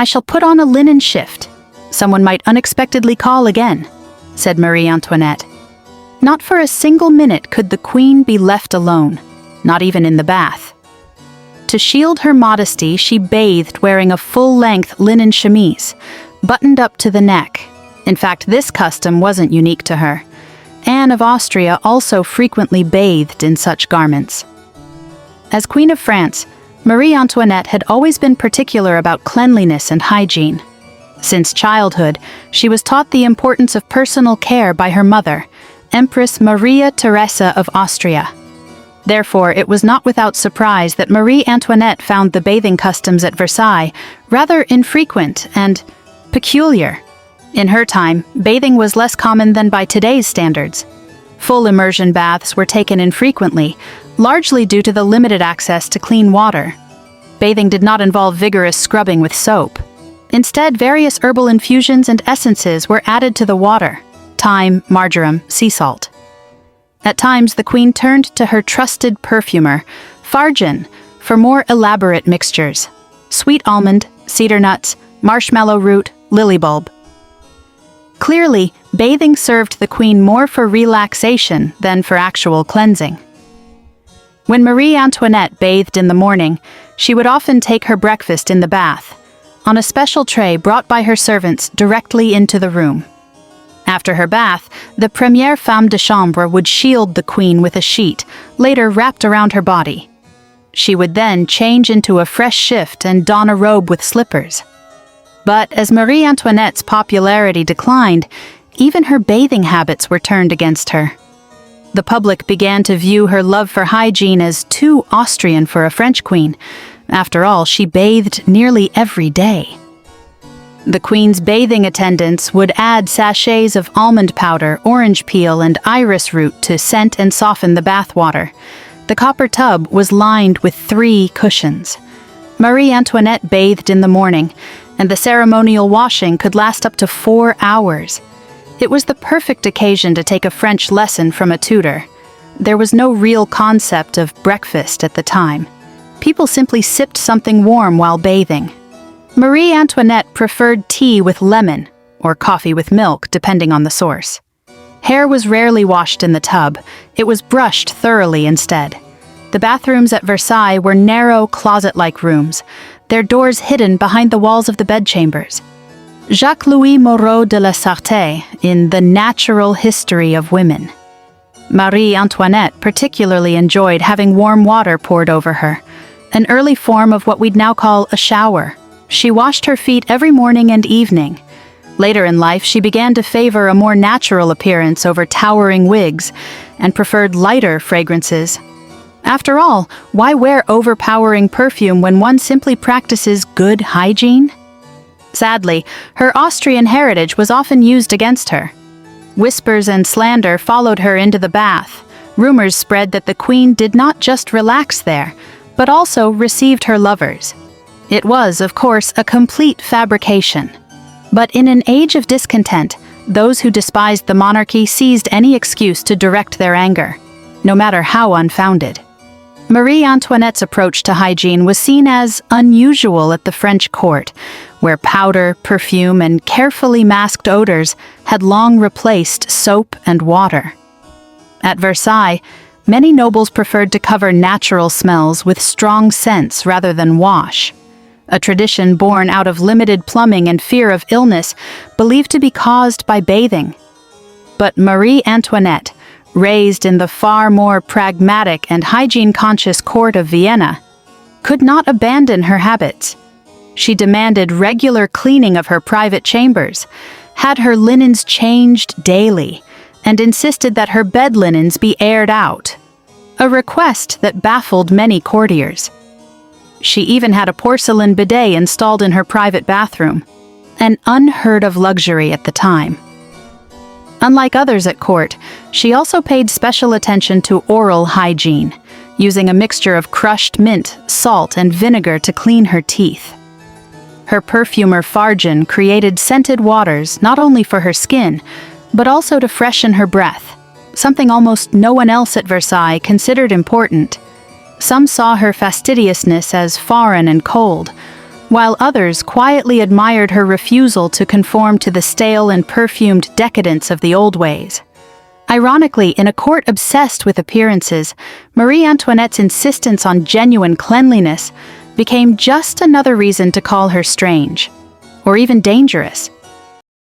"I shall put on a linen shift. Someone might unexpectedly call again," said Marie Antoinette. Not for a single minute could the queen be left alone, not even in the bath. To shield her modesty, she bathed wearing a full-length linen chemise, buttoned up to the neck. In fact, this custom wasn't unique to her. Anne of Austria also frequently bathed in such garments. As Queen of France, Marie Antoinette had always been particular about cleanliness and hygiene. Since childhood, she was taught the importance of personal care by her mother, Empress Maria Theresa of Austria. Therefore, it was not without surprise that Marie Antoinette found the bathing customs at Versailles rather infrequent and peculiar. In her time, bathing was less common than by today's standards. Full immersion baths were taken infrequently, largely due to the limited access to clean water. Bathing did not involve vigorous scrubbing with soap. Instead, various herbal infusions and essences were added to the water: thyme, marjoram, sea salt. At times, the queen turned to her trusted perfumer, Farjan, for more elaborate mixtures: sweet almond, cedar nuts, marshmallow root, lily bulb. Clearly, bathing served the queen more for relaxation than for actual cleansing. When Marie Antoinette bathed in the morning, she would often take her breakfast in the bath, on a special tray brought by her servants directly into the room. After her bath, the première femme de chambre would shield the queen with a sheet, later wrapped around her body. She would then change into a fresh shift and don a robe with slippers. But as Marie Antoinette's popularity declined, even her bathing habits were turned against her. The public began to view her love for hygiene as too Austrian for a French queen. After all, she bathed nearly every day. The queen's bathing attendants would add sachets of almond powder, orange peel, and iris root to scent and soften the bath water. The copper tub was lined with 3 cushions. Marie Antoinette bathed in the morning, and the ceremonial washing could last up to 4 hours. It was the perfect occasion to take a French lesson from a tutor. There was no real concept of breakfast at the time. People simply sipped something warm while bathing. Marie Antoinette preferred tea with lemon, or coffee with milk, depending on the source. Hair was rarely washed in the tub. It was brushed thoroughly instead. The bathrooms at Versailles were narrow, closet-like rooms, their doors hidden behind the walls of the bedchambers. Jacques-Louis Moreau de la Sarthe, in The Natural History of Women. Marie Antoinette particularly enjoyed having warm water poured over her, an early form of what we'd now call a shower. She washed her feet every morning and evening. Later in life, she began to favor a more natural appearance over towering wigs and preferred lighter fragrances. After all, why wear overpowering perfume when one simply practices good hygiene? Sadly, her Austrian heritage was often used against her. Whispers and slander followed her into the bath. Rumors spread that the queen did not just relax there, but also received her lovers. It was, of course, a complete fabrication. But in an age of discontent, those who despised the monarchy seized any excuse to direct their anger, no matter how unfounded. Marie Antoinette's approach to hygiene was seen as unusual at the French court, where powder, perfume, and carefully masked odors had long replaced soap and water. At Versailles, many nobles preferred to cover natural smells with strong scents rather than wash, a tradition born out of limited plumbing and fear of illness believed to be caused by bathing. But Marie Antoinette, raised in the far more pragmatic and hygiene-conscious court of Vienna, could not abandon her habits. She demanded regular cleaning of her private chambers, had her linens changed daily, and insisted that her bed linens be aired out, a request that baffled many courtiers. She even had a porcelain bidet installed in her private bathroom, an unheard-of luxury at the time. Unlike others at court, she also paid special attention to oral hygiene, using a mixture of crushed mint, salt, and vinegar to clean her teeth. Her perfumer Farjan created scented waters not only for her skin, but also to freshen her breath, something almost no one else at Versailles considered important. Some saw her fastidiousness as foreign and cold, while others quietly admired her refusal to conform to the stale and perfumed decadence of the old ways. Ironically, in a court obsessed with appearances, Marie Antoinette's insistence on genuine cleanliness became just another reason to call her strange, or even dangerous.